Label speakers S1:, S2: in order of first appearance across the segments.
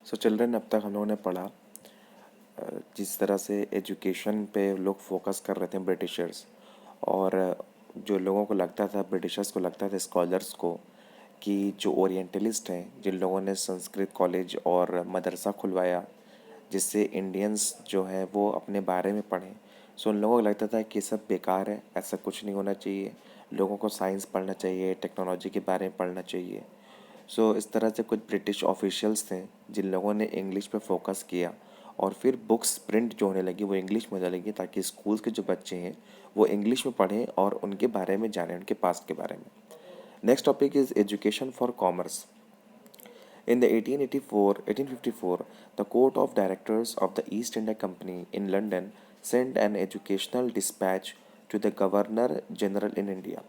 S1: So children, अब तक हम लोगों ने पढ़ा जिस तरह से एजुकेशन पे लोग फोकस कर रहे थे ब्रिटिशर्स, और जो लोगों को लगता था, ब्रिटिशर्स को लगता था, स्कॉलर्स को, कि जो ओरिएंटलिस्ट हैं, जिन लोगों ने संस्कृत कॉलेज और मदरसा खुलवाया जिससे इंडियंस जो है वो अपने बारे में पढ़ें, सो उन लोगों को लगता था कि ये सब बेकार है, ऐसा कुछ नहीं होना चाहिए, लोगों को साइंस पढ़ना चाहिए, टेक्नोलॉजी के बारे में पढ़ना चाहिए। सो इस तरह से कुछ ब्रिटिश ऑफिशियल्स थे जिन लोगों ने इंग्लिश पे फोकस किया, और फिर बुक्स प्रिंट जो होने लगी वो इंग्लिश में होने लगी, ताकि स्कूल्स के जो बच्चे हैं वो इंग्लिश में पढ़ें और उनके बारे में जानें, उनके पास्ट के बारे में। Next topic is education for commerce. In the 1854, the Court of Directors of the East India Company in London sent an educational dispatch to the Governor General in India.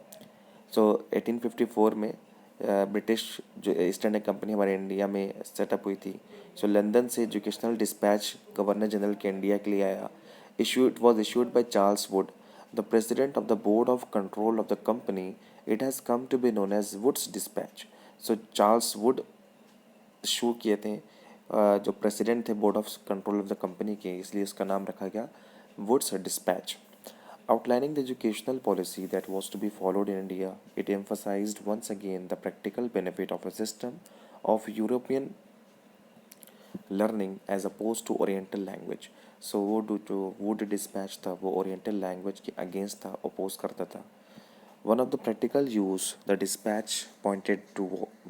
S1: So 1854 में British जो East India company हमारे India में setup हुई थी, so London से educational dispatch governor general के India के लिए आया। Issued was issued by Charles Wood, the president of the board of control of the company. It has come to be known as Wood's dispatch. So Charles Wood issue किए थे, जो president थे board of control of the company के, इसलिए उसका नाम रखा गया Wood's dispatch. Outlining the educational policy that was to be followed in India, it emphasized once again the practical benefit of a system of European learning as opposed to Oriental language. So वो जो Wood dispatch था वो oriental language के against था, oppose करता था। One of the practical use the dispatch pointed to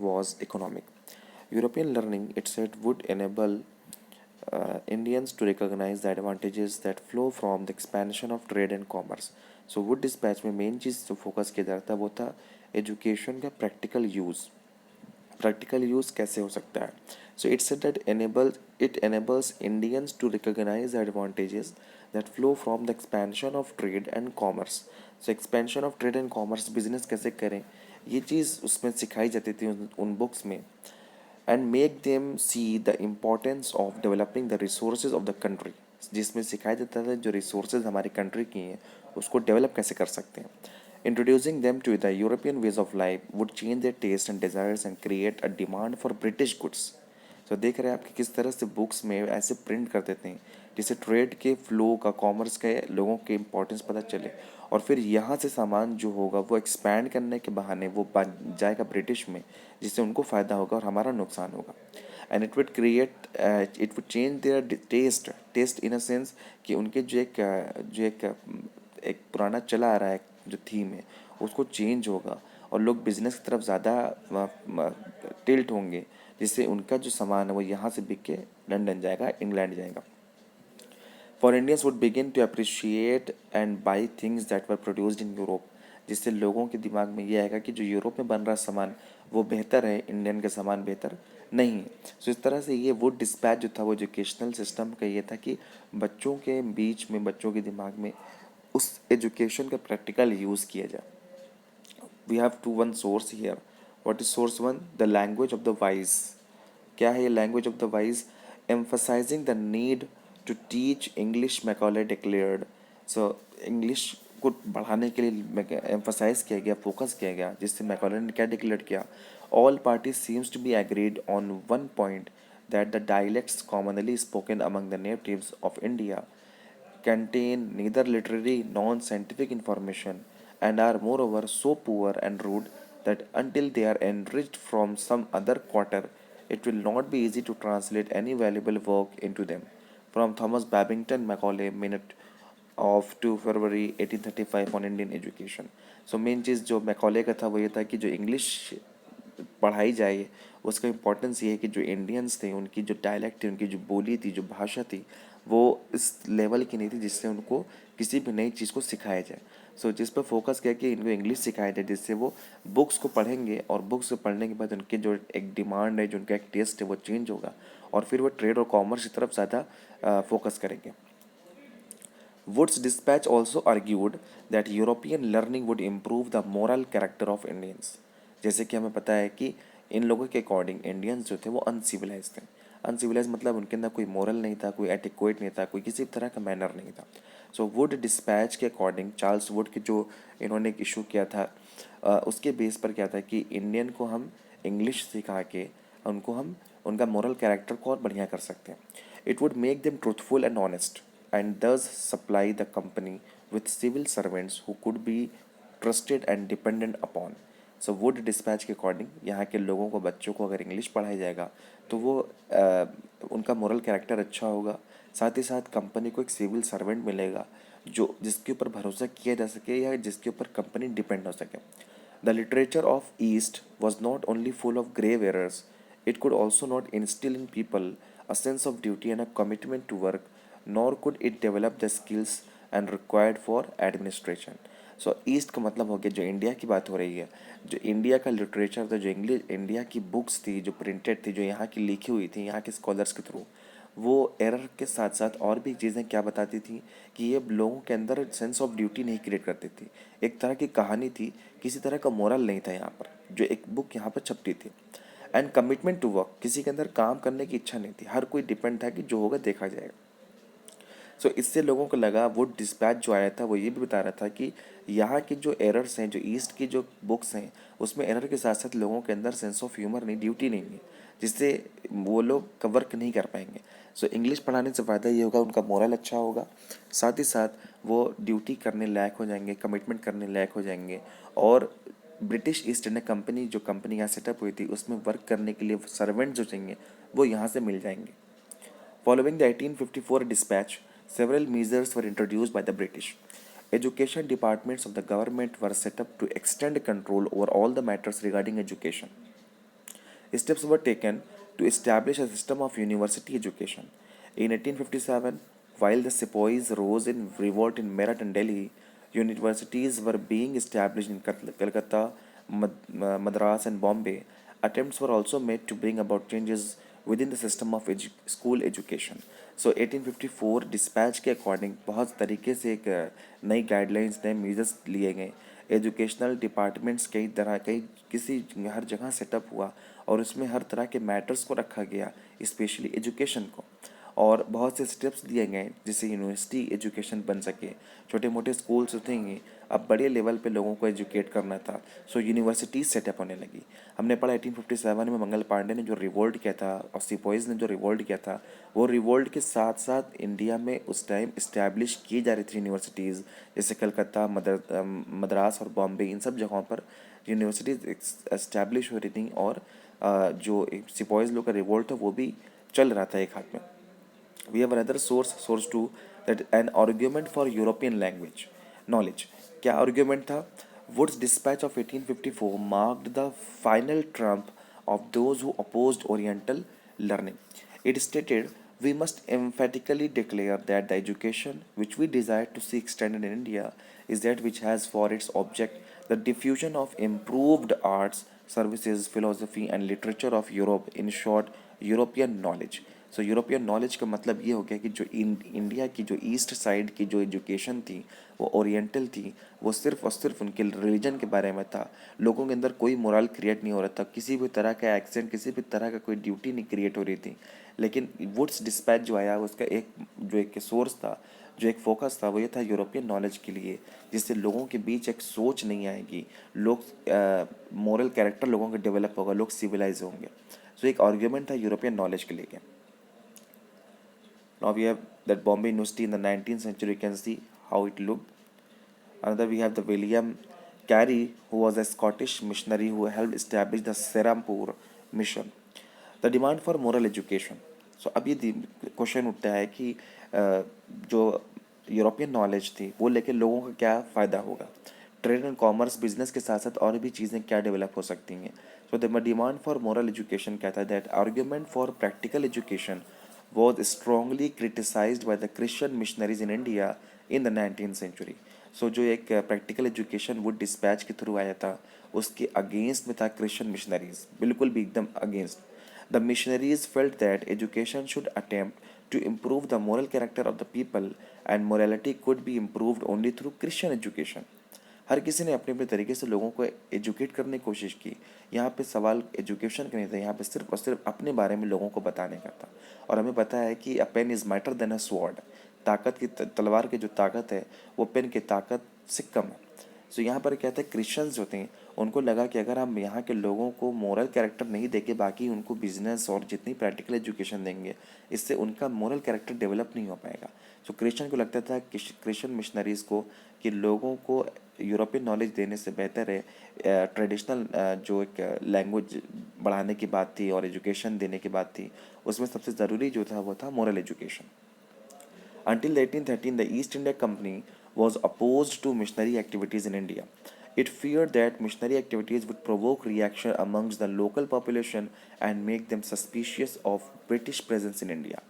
S1: was economic. European learning, it said, would enable Indians to recognize the advantages that flow from the expansion of trade and commerce. So Wood dispatch में main चीज़ जो focus किया जा रहा था वो था education का प्रैक्टिकल यूज़। प्रैक्टिकल यूज़ कैसे हो सकता है? So it's that enables Indians to recognize the advantages that flow from the expansion of trade and commerce. So expansion of trade and commerce, business कैसे करें, ये चीज़ उसमें सिखाई जाती थी उन बुक्स में। And make them see the importance of developing the resources of the country, जिसमें सिखाया जाता था जो रिसोर्सेज हमारी कंट्री की हैं उसको डेवलप कैसे कर सकते हैं। Introducing them to the European ways of life would change their taste and desires and create a demand for British goods. तो देख रहे हैं आप कि किस तरह से बुक्स में ऐसे प्रिंट कर देते हैं जिससे ट्रेड के फ्लो का, कॉमर्स के, लोगों के इंपॉर्टेंस पता चले, और फिर यहाँ से सामान जो होगा वो एक्सपैंड करने के बहाने वो जाएगा ब्रिटिश में, जिससे उनको फ़ायदा होगा और हमारा नुकसान होगा। And it would create, it would change their taste in a sense कि उनके एक पुराना चला आ रहा है जो थीम है उसको चेंज होगा, और लोग बिजनेस की तरफ ज़्यादा टिल्ट होंगे, जिससे उनका जो सामान है वो यहाँ से बिक के लंदन जाएगा, इंग्लैंड जाएगा। For Indians would begin to appreciate and buy things that were produced in Europe, जिससे लोगों के दिमाग में ये आएगा कि जो यूरोप में बन रहा सामान वो बेहतर है, इंडियन का सामान बेहतर नहीं है। सो इस तरह से ये वुड डिस्पैच जो था वो एजुकेशनल सिस्टम का ये था कि बच्चों के बीच में, बच्चों के दिमाग में उस एजुकेशन का प्रैक्टिकल यूज़ किया जाए। We have to one source here. What is source one? The language of the wise. क्या है ये language of the wise? Emphasising the need to teach English, Macaulay declared. So English को बढ़ाने के लिए emphasise किया गया, फोकस किया गया, जिससे मैकॉले ने क्या डिक्लेयर किया? All parties seems to be agreed on one point, that the dialects commonly spoken among the natives of India contain neither literary nor scientific information, and are moreover so poor and rude that until they are enriched from some other quarter, it will not be easy to translate any valuable work into them. From Thomas Babington Macaulay, Minute of 2 February 1835 on Indian Education. So main चीज़ जो Macaulay का था वो ये था कि जो English पढ़ाई जाए उसका इम्पोर्टेंस ये है कि जो इंडियंस थे उनकी जो डायलेक्ट थी, उनकी जो बोली थी, जो भाषा थी, वो इस लेवल की नहीं थी जिससे उनको किसी भी नई चीज़ को सिखाया जाए। सो जिस पर फोकस किया कि इनको इंग्लिश सिखाया जाए, जिससे वो बुक्स को पढ़ेंगे और बुक्स को पढ़ने के बाद उनके जो एक डिमांड है, जो उनका एक टेस्ट है वो चेंज होगा, और फिर वो ट्रेड और कॉमर्स की तरफ ज़्यादा फोकस करेंगे। Wood's dispatch also argued that European learning would improve the moral character of Indians. जैसे कि हमें पता है कि इन लोगों के अकॉर्डिंग इंडियंस जो थे वो अनसिविलाइज थे। अनसिविलाइज मतलब उनके अंदर कोई मोरल नहीं था, कोई एटिक्वेट नहीं था, कोई किसी तरह का मैनर नहीं था। सो वुड डिस्पैच के अकॉर्डिंग, चार्ल्स वुड के जो इन्होंने एक इशू किया था, उसके बेस पर क्या था कि इंडियन को हम इंग्लिश सिखा के उनको हम उनका मोरल कैरेक्टर को और बढ़िया कर सकते हैं. It would make them truthful and honest and thus supply the company with civil servants who could be trusted and dependent upon. So would dispatch के अकॉर्डिंग यहाँ के लोगों को, बच्चों को अगर इंग्लिश पढ़ाई जाएगा तो वो उनका मोरल कैरेक्टर अच्छा होगा. साथ ही साथ कंपनी को एक सिविल सर्वेंट मिलेगा जो जिसके ऊपर भरोसा किया जा सके या जिसके ऊपर कंपनी डिपेंड हो सके. The literature of East was not only full of grave errors, it could also not instill in people a sense of duty and a commitment to work, nor could it develop the skills and required for administration. So east का मतलब हो गया जो India की बात हो रही है, जो इंडिया का लिटरेचर था, जो इंग्लिश इंडिया की बुक्स थी जो प्रिंटेड थी, जो यहाँ की लिखी हुई थी यहाँ के स्कॉलर्स के थ्रू, वो एरर के साथ साथ और भी चीज़ें क्या बताती थी कि ये लोगों के अंदर सेंस ऑफ ड्यूटी नहीं क्रिएट करती थी. एक तरह की कहानी थी, किसी तरह का मोरल नहीं था यहाँ पर, जो एक बुक यहाँ पर छपती थी. एंड कमिटमेंट टू वर्क, किसी के अंदर काम करने की इच्छा नहीं थी, हर कोई डिपेंड था कि जो होगा देखा जाएगा. सो इससे लोगों को लगा, वो डिस्पैच जो आया था वो ये भी बता रहा था कि यहाँ की जो एरर्स हैं, जो ईस्ट की जो बुक्स हैं, उसमें एरर के साथ साथ लोगों के अंदर सेंस ऑफ ह्यूमर नहीं, ड्यूटी नहीं है, जिससे वो लोग वर्क नहीं कर पाएंगे. सो इंग्लिश पढ़ाने से फ़ायदा ये होगा, उनका मोरल अच्छा होगा, साथ ही साथ वो ड्यूटी करने लायक हो जाएंगे, कमिटमेंट करने लायक हो जाएंगे. और ब्रिटिश ईस्ट इंडिया कंपनी, जो कंपनी यहाँ सेटअप हुई थी, उसमें वर्क करने के लिए सर्वेंट जो चाहिए वो यहाँ से मिल जाएंगे. Following the 1854 dispatch, several measures were introduced by the British. Education departments of the government were set up to extend control over all the matters regarding education. Steps were taken to establish a system of university education. In 1857, while the sepoys rose in revolt in Meerut and Delhi, universities were being established in Calcutta, Madras, and Bombay. Attempts were also made to bring about changes within the system of school education. So 1854 dispatch के according बहुत तरीके से एक नई guidelines, नए measures लिए गए. Educational departments कई किसी हर जगह सेटअप हुआ और उसमें हर तरह के मैटर्स को रखा गया, स्पेशली एजुकेशन को. और बहुत से स्टेप्स दिए गए जिससे यूनिवर्सिटी एजुकेशन बन सके. छोटे मोटे स्कूल्स उठेंगे, अब बड़े लेवल पे लोगों को एजुकेट करना था, सो यूनिवर्सिटीज़ सेटअप होने लगी. हमने पढ़ा 1857 में मंगल पांडे ने जो रिवोल्ट किया था और सिपोइज ने जो रिवोल्ट किया था, वो रिवोल्ट के साथ साथ इंडिया में उस टाइम इस्टेब्लिश की जा रही थी यूनिवर्सिटीज़, जैसे कलकत्ता, मद्रास और बॉम्बे, इन सब जगहों पर यूनिवर्सिटीज़ इस्टेब्लिश हो रही थी. और जो सिपोइज लोग का रिवोल्ट था वो भी चल रहा था एक हाथ में. We have another source to that an argument for European language knowledge. क्या argument था? Wood's dispatch of 1854 marked the final trump of those who opposed Oriental learning. It stated, we must emphatically declare that the education which we desire to see extended in India is that which has for its object the diffusion of improved arts, services, philosophy and literature of Europe, in short, European knowledge. So European knowledge का मतलब ये हो गया कि जो India की जो east side की जो एजुकेशन थी वो ओरिएंटल थी, वो सिर्फ और सिर्फ उनके रिलीजन के बारे में था. लोगों के अंदर कोई मोरल क्रिएट नहीं हो रहा था, किसी भी तरह का एक्सेंट, किसी भी तरह का कोई ड्यूटी नहीं क्रिएट हो रही थी. लेकिन वुड्स डिस्पैच जो आया उसका एक सोर्स था, जो एक फोकस था, वो ये था यूरोपियन नॉलेज के लिए, जिससे लोगों के बीच एक सोच नहीं आएगी, लोग मोरल कैरेक्टर लोगों का डेवलप होगा, लोग सिविलाइज होंगे. सो एक आर्ग्यूमेंट था यूरोपियन नॉलेज के लिए. Now we have that Bombay University in the 19th century. You can see how it looked. Another we have the William Carey, who was a Scottish missionary who helped establish the Serampore mission. The demand for moral education. So अब ये question उठता है कि जो European knowledge थी वो लेके लोगों का क्या फ़ायदा होगा. ट्रेड एंड कॉमर्स, बिजनेस के साथ साथ और भी चीज़ें क्या डेवलप हो सकती हैं. So the demand for moral education क्या था? That argument for practical education was strongly criticized by the Christian missionaries in India in the 19th century. सो जो एक प्रैक्टिकल एजुकेशन वुड डिस्पैच के थ्रू आया था उसके अगेंस्ट में था क्रिश्चियन मिशनरीज, बिल्कुल भी एकदम against. The missionaries felt that education should attempt to improve the moral character of the people and morality could be improved only through Christian education. हर किसी ने अपने अपने तरीके से लोगों को एजुकेट करने की कोशिश की. यहाँ पे सवाल एजुकेशन का नहीं था, यहाँ पे सिर्फ और सिर्फ अपने बारे में लोगों को बताने का था. और हमें पता है कि a pen is mightier than a sword. ताकत की तलवार की जो ताकत है वो पेन की ताकत से कम है. सो यहाँ पर क्या था, क्रिश्चियंस होते हैं उनको लगा कि अगर हम यहाँ के लोगों को मोरल कैरेक्टर नहीं देके बाकी उनको बिजनेस और जितनी प्रैक्टिकल एजुकेशन देंगे, इससे उनका मोरल कैरेक्टर डेवलप नहीं हो पाएगा। सो क्रिश्चियन को लगता था कि क्रिश्चियन मिशनरीज़ को कि लोगों को यूरोपियन नॉलेज देने से बेहतर है ट्रेडिशनल जो एक लैंग्वेज बढ़ाने की बात थी और एजुकेशन देने की बात थी, उसमें सबसे ज़रूरी जो था वो था moral education. Until 1813, the East India Company was opposed to missionary activities in India. It feared that missionary activities would provoke reaction amongst the local population and make them suspicious of British presence in India.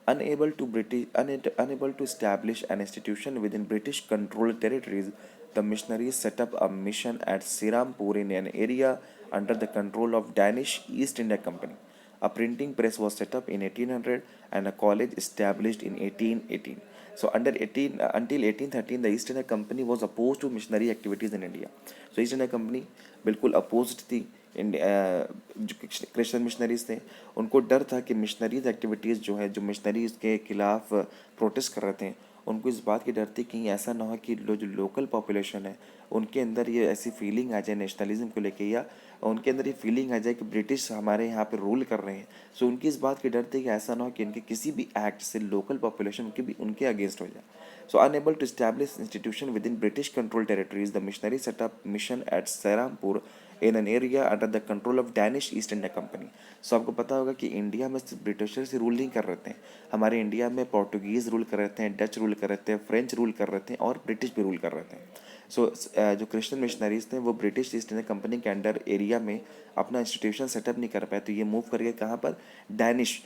S1: Unable to establish an institution within British controlled territories, the missionaries set up a mission at Sirampur in an area under the control of Danish East India Company. A printing press was set up in 1800 and a college established in 1818. So until 1813 the East India Company was opposed to missionary activities in India. So East India Company बिल्कुल opposed थी जो Christian missionaries थे। उनको डर था कि missionaries activities जो है जो मिशनरीज के खिलाफ प्रोटेस्ट कर रहे थे, उनको इस बात की डर थी कि ऐसा ना हो कि जो लोकल पॉपुलेशन है उनके अंदर ये ऐसी फीलिंग आ जाए नेशनलिज्म को लेके, या उनके अंदर ये फीलिंग आ जाए कि ब्रिटिश हमारे यहाँ पे रूल कर रहे हैं। सो उनकी इस बात की डर थी कि ऐसा ना हो कि इनके किसी भी एक्ट से लोकल पॉपुलेशन की भी उनके अगेंस्ट हो जाए। So unable to establish institution within British controlled territories, the missionaries set up mission at Serampur in an area under the control of Danish East India Company. सो आपको पता होगा कि इंडिया में सिर्फ ब्रिटिशर से रूल नहीं कर रहे थे, हमारे इंडिया में पोर्टुगीज़ रूल कर रहे थे, डच रूल कर रहे थे, फ्रेंच रूल कर रहे थे और ब्रिटिश भी रूल कर रहे थे। सो जो क्रिश्चियन मिशनरीज थे वो ब्रिटिश ईस्ट इंडिया कंपनी के अंडर एरिया में अपना इंस्टीट्यूशन सेटअप नहीं कर पाए, तो ये मूव करके कहाँ पर, डैनिश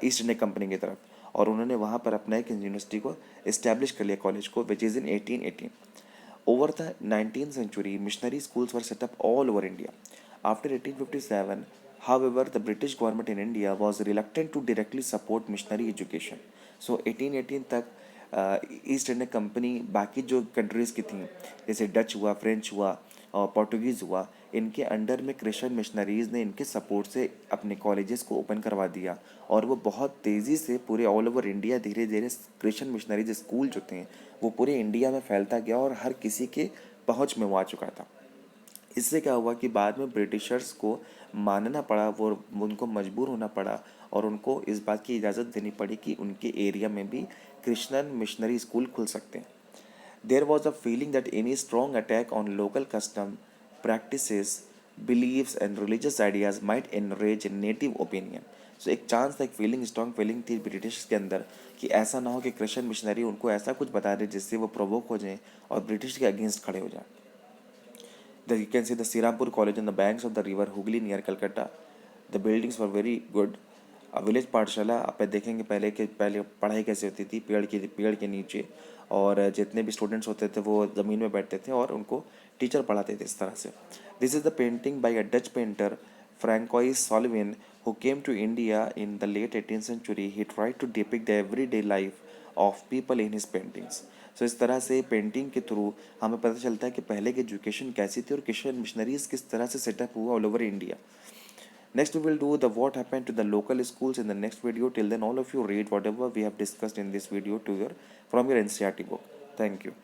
S1: ईस्ट इंडिया कंपनी की तरफ, और उन्होंने वहाँ पर अपना एक यूनिवर्सिटी को इस्टेब्लिश कर लिया, कॉलेज को, which is in 1818। Over the 19th century, missionary schools were set up all over India. After 1857, however, the British government in India was reluctant to directly support missionary education. So 1818 तक east India company बाकी जो countries की थी, जैसे Dutch हुआ, French हुआ और Portuguese हुआ, इनके अंडर में क्रिश्चियन मिशनरीज़ ने इनके सपोर्ट से अपने कॉलेजेस को ओपन करवा दिया, और वो बहुत तेज़ी से पूरे ऑल ओवर इंडिया धीरे धीरे क्रिश्चियन मिशनरीज स्कूल जो थे वो पूरे इंडिया में फैलता गया और हर किसी के पहुंच में वो आ चुका था। इससे क्या हुआ कि बाद में ब्रिटिशर्स को मानना पड़ा, वो उनको मजबूर होना पड़ा और उनको इस बात की इजाज़त देनी पड़ी कि उनके एरिया में भी क्रिश्चियन मिशनरी स्कूल खुल सकते हैं। There was a feeling that any strong attack on local custom, practices, beliefs and religious ideas might enrage native opinion. So एक चांस था, एक फीलिंग, स्ट्रॉन्ग फीलिंग थी ब्रिटिश के अंदर कि ऐसा ना हो कि क्रिश्चियन मिशनरी उनको ऐसा कुछ बता दे जिससे वो प्रोवोक हो जाएं और ब्रिटिश के अगेंस्ट खड़े हो जाएं। You can see the Sirampur College on the banks of the river Hooghly near Calcutta. The buildings were very good. Village पाठशाला आप देखेंगे पहले पढ़ाई कैसे होती थी, पेड़ के नीचे, और जितने भी स्टूडेंट्स होते थे वो ज़मीन में बैठते थे और उनको टीचर पढ़ाते थे इस तरह से। This is the painting by a Dutch painter Francois Solvyns who came to India in the late 18th century. He tried to depict the everyday life of people in his paintings. सो इस तरह से painting के through हमें पता चलता है कि पहले की एजुकेशन कैसी थी और क्रिश्चियन मिशनरीज किस तरह से सेटअप हुआ all over India. Next, we will do the what happened to the local schools in the next video. Till then, all of you read whatever we have discussed in this video to your from your NCERT book. Thank you.